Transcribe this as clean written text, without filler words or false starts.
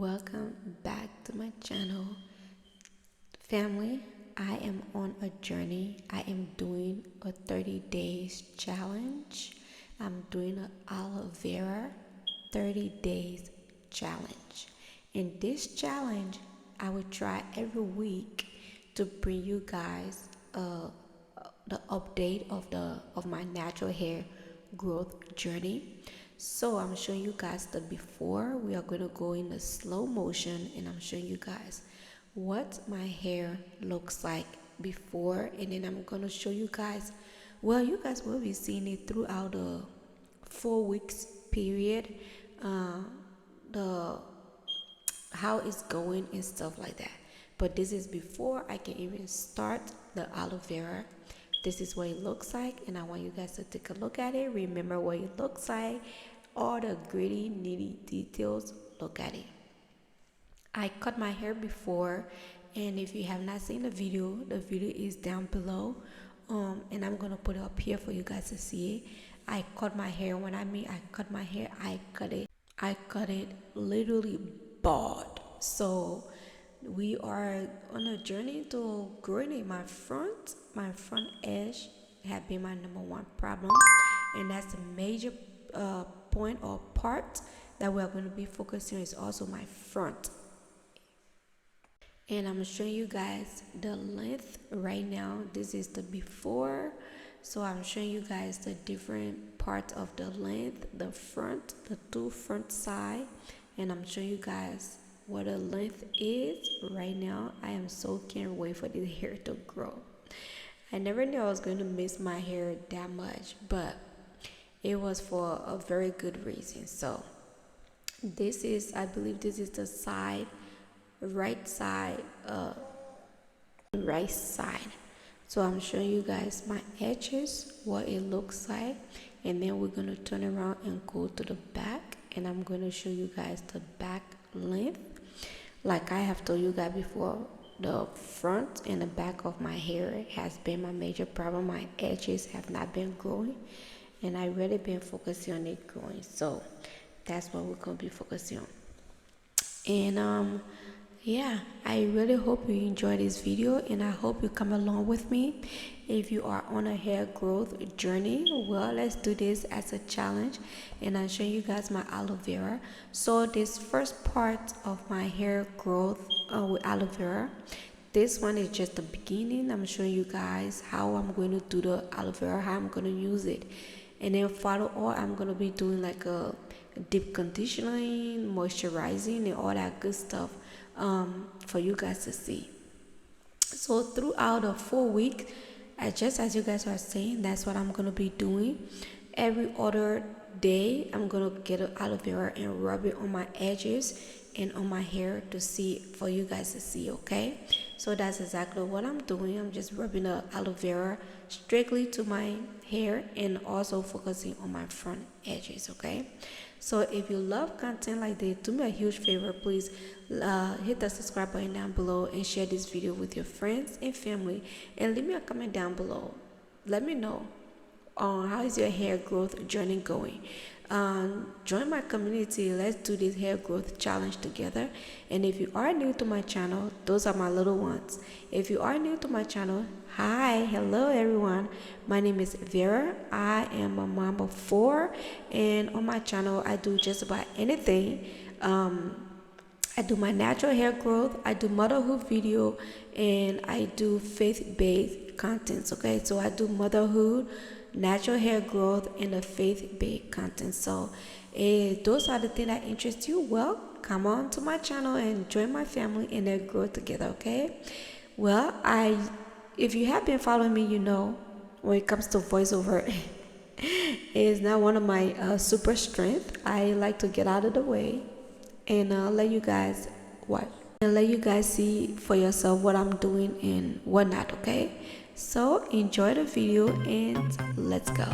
Welcome back to my channel, family. I am on a journey. I am doing a 30 days challenge. I'm doing an aloe vera 30 days challenge. In this challenge, I will try every week to bring you guys the update of my natural hair growth journey. So I'm showing you guys the before. We are going to go in a slow motion, and I'm showing you guys what my hair looks like before, and then I'm going to show you guys, well, you guys will be seeing it throughout the 4 weeks period, the how it's going and stuff like that. But this is before I can even start the aloe vera. This is what it looks like, and I want you guys to take a look at it. Remember what it looks like, all the gritty nitty details. Look at it. I cut my hair before, and if you have not seen the video is down below, and I'm gonna put it up here for you guys to see it. I cut my hair. When I mean I cut my hair, I cut it literally bald. So we are on a journey to growing it. My front edge have been my #1 problem, and that's a major point or part that we're going to be focusing on, is also my front. And I'm showing you guys the length right now. This is the before, so I'm showing you guys the different parts of the length, the front, the two front side, and I'm showing you guys what the length is right now. I am so can't wait for this hair to grow. I never knew I was going to miss my hair that much, but it was for a very good reason. So this is, I believe this is the side, right side. So I'm showing you guys my edges, what it looks like, and then we're going to turn around and go to the back, and I'm going to show you guys the back length. Like I have told you guys before, the front and the back of my hair has been my major problem. My edges have not been growing, and I really been focusing on it growing. So that's what we're gonna be focusing on. And yeah, I really hope you enjoy this video, and I hope you come along with me. If you are on a hair growth journey, well, let's do this as a challenge, and I'm showing you guys my aloe vera. So this first part of my hair growth with aloe vera, this one is just the beginning. I'm showing you guys how I'm going to do the aloe vera, how I'm going to use it, and then follow all. I'm going to be doing like a deep conditioning, moisturizing, and all that good stuff for you guys to see. So throughout the 4 weeks, just as you guys are saying, that's what I'm gonna be doing. Every other day, I'm gonna get an aloe vera and rub it on my edges and on my hair to see, for you guys to see. Okay, so that's exactly what I'm doing. I'm just rubbing the aloe vera strictly to my hair and also focusing on my front edges. Okay, so if you love content like this, do me a huge favor, please hit the subscribe button down below and share this video with your friends and family, and leave me a comment down below. Let me know how is your hair growth journey going. Join my community. Let's do this hair growth challenge together. And if you are new to my channel, those are my little ones. If you are new to my channel, hi, hello everyone, my name is Vera. I am a mom of 4, and on my channel I do just about anything. I do my natural hair growth, I do motherhood video, and I do faith-based contents. Okay, so I do motherhood, natural hair growth, and the faith-based content. So those are the things that interest you. Well, come on to my channel and join my family and let's grow together. Okay, well, if you have been following me, you know when it comes to voiceover it is not one of my super strength. I like to get out of the way and let you guys see for yourself what I'm doing and what not. Okay, so enjoy the video and let's go.